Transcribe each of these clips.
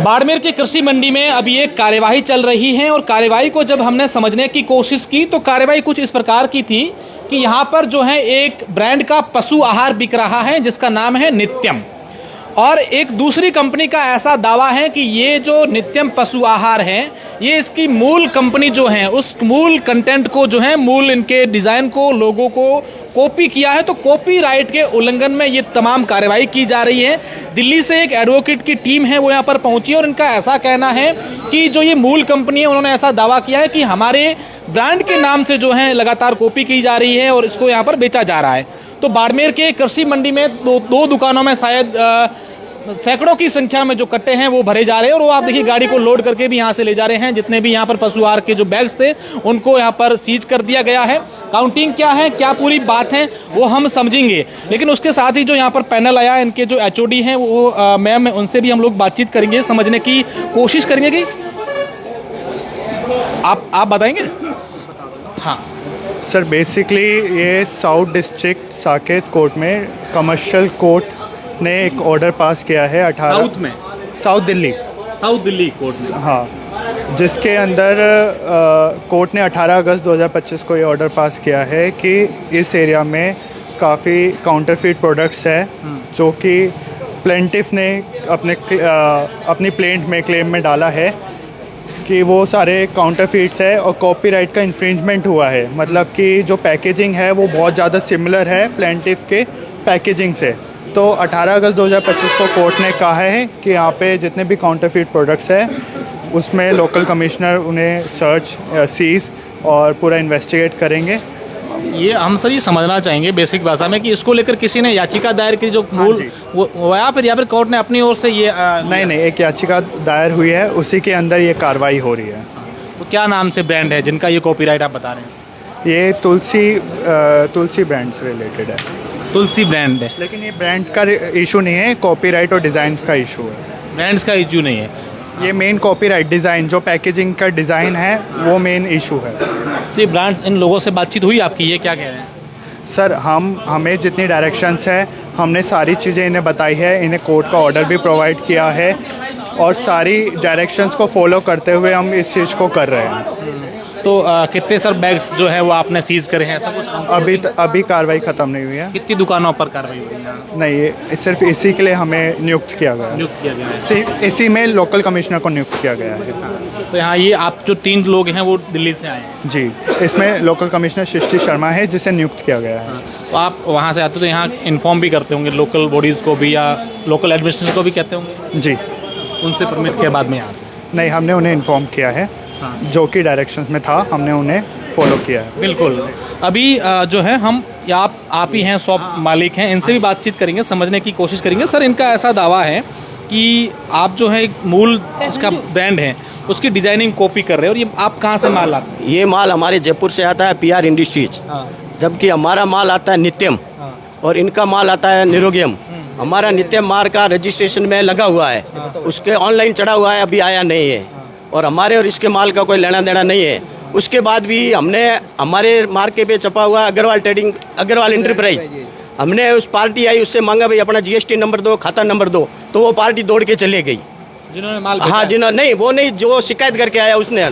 बाड़मेर के कृषि मंडी में अभी एक कार्यवाही चल रही है और कार्यवाही को जब हमने समझने की कोशिश की तो कार्यवाही कुछ इस प्रकार की थी कि यहाँ पर जो है एक ब्रांड का पशु आहार बिक रहा है जिसका नाम है नित्यम, और एक दूसरी कंपनी का ऐसा दावा है कि ये जो नित्यम पशु आहार है ये इसकी मूल कंपनी जो है उस मूल कंटेंट को जो है मूल इनके डिज़ाइन को लोगों को कॉपी किया है। तो कॉपीराइट के उल्लंघन में ये तमाम कार्रवाई की जा रही है। दिल्ली से एक एडवोकेट की टीम है वो यहाँ पर पहुंची और इनका ऐसा कहना है कि जो ये मूल कंपनी है उन्होंने ऐसा दावा किया है कि हमारे ब्रांड के नाम से जो है लगातार कॉपी की जा रही है और इसको यहाँ पर बेचा जा रहा है। तो बाड़मेर के कृषि मंडी में दो दुकानों में शायद सैकड़ों की संख्या में जो कट्टे हैं वो भरे जा रहे हैं और वो आप देखिए गाड़ी को लोड करके भी यहाँ से ले जा रहे हैं। जितने भी यहाँ पर पशु आहार के जो बैग्स थे उनको यहाँ पर सीज कर दिया गया है। काउंटिंग क्या है, क्या पूरी बात है वो हम समझेंगे, लेकिन उसके साथ ही जो यहाँ पर पैनल आया इनके जो एचओडी हैं वो मैम, उनसे भी हम लोग बातचीत करेंगे, समझने की कोशिश करेंगे कि आप बताएंगे। हाँ सर, बेसिकली ये साउथ डिस्ट्रिक्ट साकेत कोर्ट में कमर्शियल कोर्ट ने एक ऑर्डर पास किया है 18 साउथ दिल्ली कोर्ट में, हाँ, जिसके अंदर कोर्ट ने 18 अगस्त 2025 को ये ऑर्डर पास किया है कि इस एरिया में काफ़ी काउंटरफीट प्रोडक्ट्स है जो कि प्लेंटिफ ने अपनी प्लेंट में क्लेम में डाला है कि वो सारे काउंटरफीट्स है और कॉपीराइट का इन्फ्रिंजमेंट हुआ है। मतलब कि जो पैकेजिंग है वो बहुत ज़्यादा सिमिलर है प्लेंटिफ के पैकेजिंग से। तो 18 अगस्त 2025 को कोर्ट ने कहा है कि यहाँ पे जितने भी काउंटरफीट प्रोडक्ट्स हैं उसमें लोकल कमिश्नर उन्हें सर्च सीज और पूरा इन्वेस्टिगेट करेंगे। ये हम सर ये समझना चाहेंगे बेसिक भाषा में कि इसको लेकर किसी ने याचिका दायर की जो मूल वो या फिर कोर्ट ने अपनी ओर से ये नहीं, एक याचिका दायर हुई है, उसी के अंदर ये कार्रवाई हो रही है। तो क्या नाम से ब्रांड है जिनका ये कॉपीराइट आप बता रहे हैं? ये तुलसी ब्रांड से रिलेटेड है। तुलसी ब्रांड है, लेकिन ये ब्रांड का इशू नहीं है, कॉपीराइट और डिज़ाइन का इशू है। ब्रांड्स का इशू नहीं है, ये मेन कॉपीराइट डिज़ाइन जो पैकेजिंग का डिज़ाइन है वो मेन इशू है। तो ये ब्रांड इन लोगों से बातचीत हुई आपकी, ये क्या कह रहे हैं? सर, हमें जितनी डायरेक्शंस है हमने सारी चीज़ें इन्हें बताई है, इन्हें कोर्ट का ऑर्डर भी प्रोवाइड किया है और सारी डायरेक्शंस को फॉलो करते हुए हम इस चीज़ को कर रहे हैं। तो कितने सर बैग्स जो है वो आपने सीज करे हैं? ऐसा कुछ अभी कार्रवाई ख़त्म नहीं हुई है। कितनी दुकानों पर कार्रवाई हुई है? नहीं, ये सिर्फ इसी के लिए हमें नियुक्त किया गया है। सिर्फ इसी में लोकल कमिश्नर को नियुक्त किया गया है। तो यहाँ ये आप जो 3 लोग हैं वो दिल्ली से आए हैं? जी, इसमें लोकल कमिश्नर सृष्टि शर्मा है जिसे नियुक्त किया गया है। तो आप वहाँ से आते तो यहाँ इन्फॉर्म भी करते होंगे लोकल बॉडीज़ को भी या लोकल एडमिनिस्ट्रेशन को भी कहते होंगे? जी, उनसे परमिट के बाद में यहाँ नहीं, हमने उन्हें इन्फॉर्म किया है। जो कि डायरेक्शंस में था हमने उन्हें फॉलो किया है। बिल्कुल। अभी जो है हम आप ही हैं, शॉप मालिक हैं, इनसे भी बातचीत करेंगे, समझने की कोशिश करेंगे। सर, इनका ऐसा दावा है कि आप जो है एक मूल उसका ब्रांड है उसकी डिजाइनिंग कॉपी कर रहे हैं और ये आप कहाँ से माल लाते हैं? ये माल हमारे जयपुर से आता है PR इंडस्ट्रीज, जबकि हमारा माल आता है नित्यम और इनका माल आता है निरोगियम। हमारा नित्यम मार्क का रजिस्ट्रेशन में लगा हुआ है, उसके ऑनलाइन चढ़ा हुआ है, अभी आया नहीं है और हमारे और इसके माल का कोई लेना देना नहीं है। उसके बाद भी हमने हमारे मार्के पे छपा हुआ अग्रवाल एंटरप्राइज, हमने उस पार्टी आई उससे मांगा भाई अपना GST नंबर दो, खाता नंबर दो, तो वो पार्टी दौड़ के चले गई। जिन्होंने माल नहीं, जो शिकायत करके आया उसने,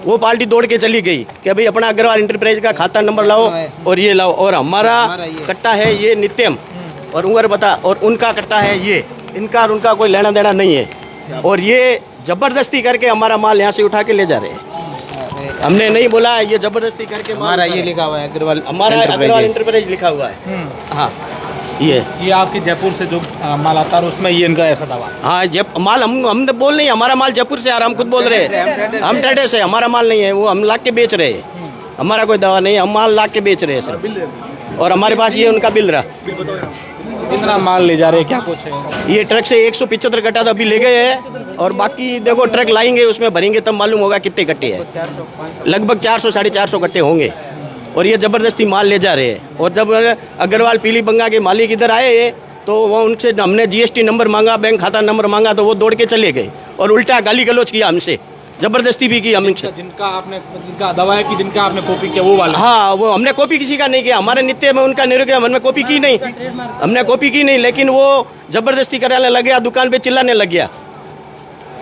वो पार्टी दौड़ के चली गई कि भाई अपना अग्रवाल एंटरप्राइज का खाता नंबर लाओ और ये लाओ। और हमारा कट्टा है ये नित्यम और उंगर बता, और उनका कट्टा है ये, इनका और उनका कोई लेना देना नहीं है और ये जबरदस्ती करके हमारा माल यहाँ से उठा के ले जा रहे हैं। हमने नहीं बोला, ये जबरदस्ती करके हमारा ये लिखा हुआ है अग्रवाल, हमारा अग्रवाल एंटरप्राइज लिखा हुआ है। हाँ, ये आपके जयपुर से जो माल आता है उसमें ये इनका ऐसा दावा? हाँ, माल हम बोल नहीं, हमारा माल जयपुर से आ रहा, हम खुद बोल रहे हैं, हम ट्रेडर से, हमारा माल नहीं है, वो हम ला के बेच रहे हैं। हमारा कोई दावा नहीं, हम माल ला के बेच रहे हैं सर। और हमारे पास ये उनका बिल रहा। कितना माल ले जा रहे हैं, क्या कुछ है? ये ट्रक से 175 कट्टा तो अभी ले गए हैं और बाकी देखो ट्रक लाएंगे उसमें भरेंगे तब मालूम होगा कितने कट्टे हैं। लगभग 400 साढ़े 400 कट्टे होंगे और ये ज़बरदस्ती माल ले जा रहे हैं। और जब अग्रवाल पीली बंगा के मालिक इधर आए तो वो उनसे हमने GST नंबर मांगा, बैंक खाता नंबर मांगा, तो वो दौड़ के चले गए और उल्टा गाली गलौज किया हमसे, जबरदस्ती भी की हमसे। जिनका दावा है कि जिनका आपने कॉपी किया वो वाला? हाँ, वो हमने कॉपी किसी का नहीं किया, हमारे नित्य में उनका निरोग हमने कॉपी की नहीं, हमने कॉपी की नहीं, लेकिन वो जबरदस्ती कराने लग गया, दुकान पे चिल्लाने लग गया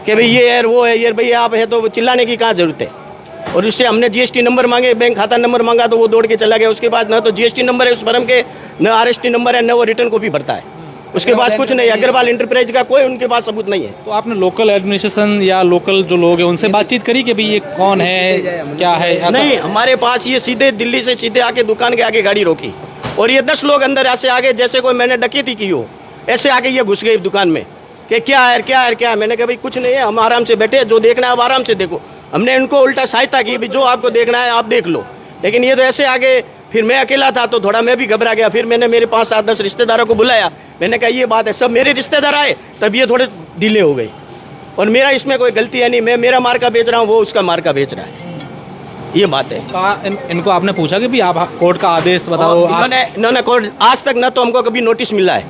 कि भाई ये है वो है, ये भाई आप है, तो चिल्लाने की कहाँ जरूरत है। और उससे हमने जीएसटी नंबर मांगे, बैंक खाता नंबर मांगा, तो वो दौड़ के चला गया। उसके बाद न तो जीएसटी नंबर है उस फर्म के, न आरएसटी नंबर है, न वो रिटर्न कॉपी भरता है। उसके पास कुछ नहीं, अग्रवाल इंटरप्राइज का कोई उनके पास सबूत नहीं है। तो आपने लोकल एडमिनिस्ट्रेशन या लोकल जो लोग हैं उनसे बातचीत करी कि भाई ये कौन है, क्या है, ऐसा? नहीं, हमारे पास ये सीधे दिल्ली से सीधे आके दुकान के आगे गाड़ी रोकी और ये 10 लोग अंदर ऐसे आगे जैसे कोई मैंने डकैती की हो, ऐसे आके ये घुस गए दुकान में कि क्या है क्या है क्या है। मैंने कहा भाई कुछ नहीं है, हम आराम से बैठे, जो देखना है आप आराम से देखो। हमने इनको उल्टा सहायता की, भी जो आपको देखना है आप देख लो। लेकिन ये तो ऐसे आगे, फिर मैं अकेला था तो थोड़ा मैं भी घबरा गया। फिर मैंने मेरे 5, 7, 10 रिश्तेदारों को बुलाया। मैंने कहा ये बात है, सब मेरे रिश्तेदार आए, तब ये थोड़े डिले हो गई। और मेरा इसमें कोई गलती है नहीं, मैं मेरा मार्का बेच रहा हूँ, वो उसका मार्का बेच रहा है, ये बात है। इनको आपने पूछा कि भी आप कोर्ट का आदेश बताओ? इन्होंने कोर्ट आज तक न तो हमको कभी नोटिस मिला है,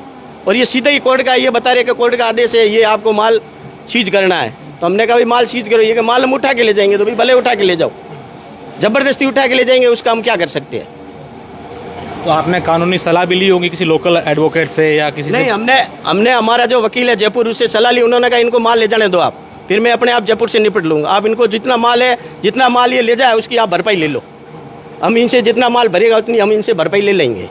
और ये सीधे ही कोर्ट का ये बता रहे कि कोर्ट का आदेश है, ये आपको माल सीज करना है। तो हमने कहा भाई माल सीज करो, ये कि माल हम उठा के ले जाएंगे। तो भाई भले उठा के ले जाओ, जबरदस्ती उठा के ले जाएंगे, उसका हम क्या कर सकते हैं। तो आपने कानूनी सलाह भी ली होगी किसी लोकल एडवोकेट से या किसी नहीं, हमने हमारा जो वकील है जयपुर, उससे सलाह ली। उन्होंने कहा इनको माल ले जाने दो आप, फिर मैं अपने आप जयपुर से निपट लूँगा। आप इनको जितना माल है, जितना माल ये ले जाए उसकी आप भरपाई ले लो। हम इनसे जितना माल भरेगा उतनी हम इनसे भरपाई ले लेंगे।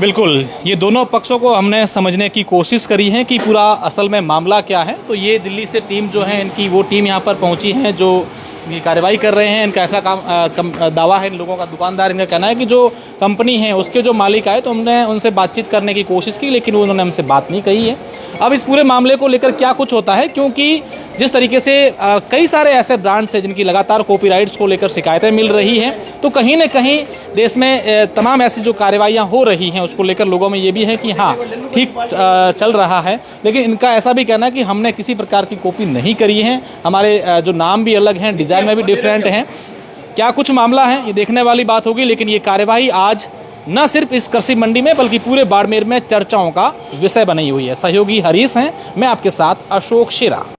बिल्कुल, ये दोनों पक्षों को हमने समझने की कोशिश करी है कि पूरा असल में मामला क्या है। तो ये दिल्ली से टीम जो है, इनकी वो टीम यहाँ पर पहुँची है जो ये कार्रवाई कर रहे हैं। इनका ऐसा दावा है इन लोगों का, दुकानदार इनका कहना है कि जो कंपनी है उसके जो मालिक आए तो हमने उनसे बातचीत करने की कोशिश की, लेकिन उन्होंने हमसे बात नहीं कही है। अब इस पूरे मामले को लेकर क्या कुछ होता है, क्योंकि जिस तरीके से कई सारे ऐसे ब्रांड्स हैं जिनकी लगातार कॉपीराइट्स को लेकर शिकायतें मिल रही हैं, तो कहीं ना कहीं देश में तमाम ऐसी जो कार्रवाइयाँ हो रही हैं उसको लेकर लोगों में ये भी है कि हाँ ठीक चल रहा है। लेकिन इनका ऐसा भी कहना है कि हमने किसी प्रकार की कॉपी नहीं करी है, हमारे जो नाम भी अलग हैं, डिज़ाइन में भी डिफरेंट हैं। क्या कुछ मामला है ये देखने वाली बात होगी। लेकिन ये कार्रवाई आज न सिर्फ इस कृषि मंडी में बल्कि पूरे बाड़मेर में चर्चाओं का विषय बनी हुई है। सहयोगी हरीश हैं, मैं आपके साथ अशोक शेरा।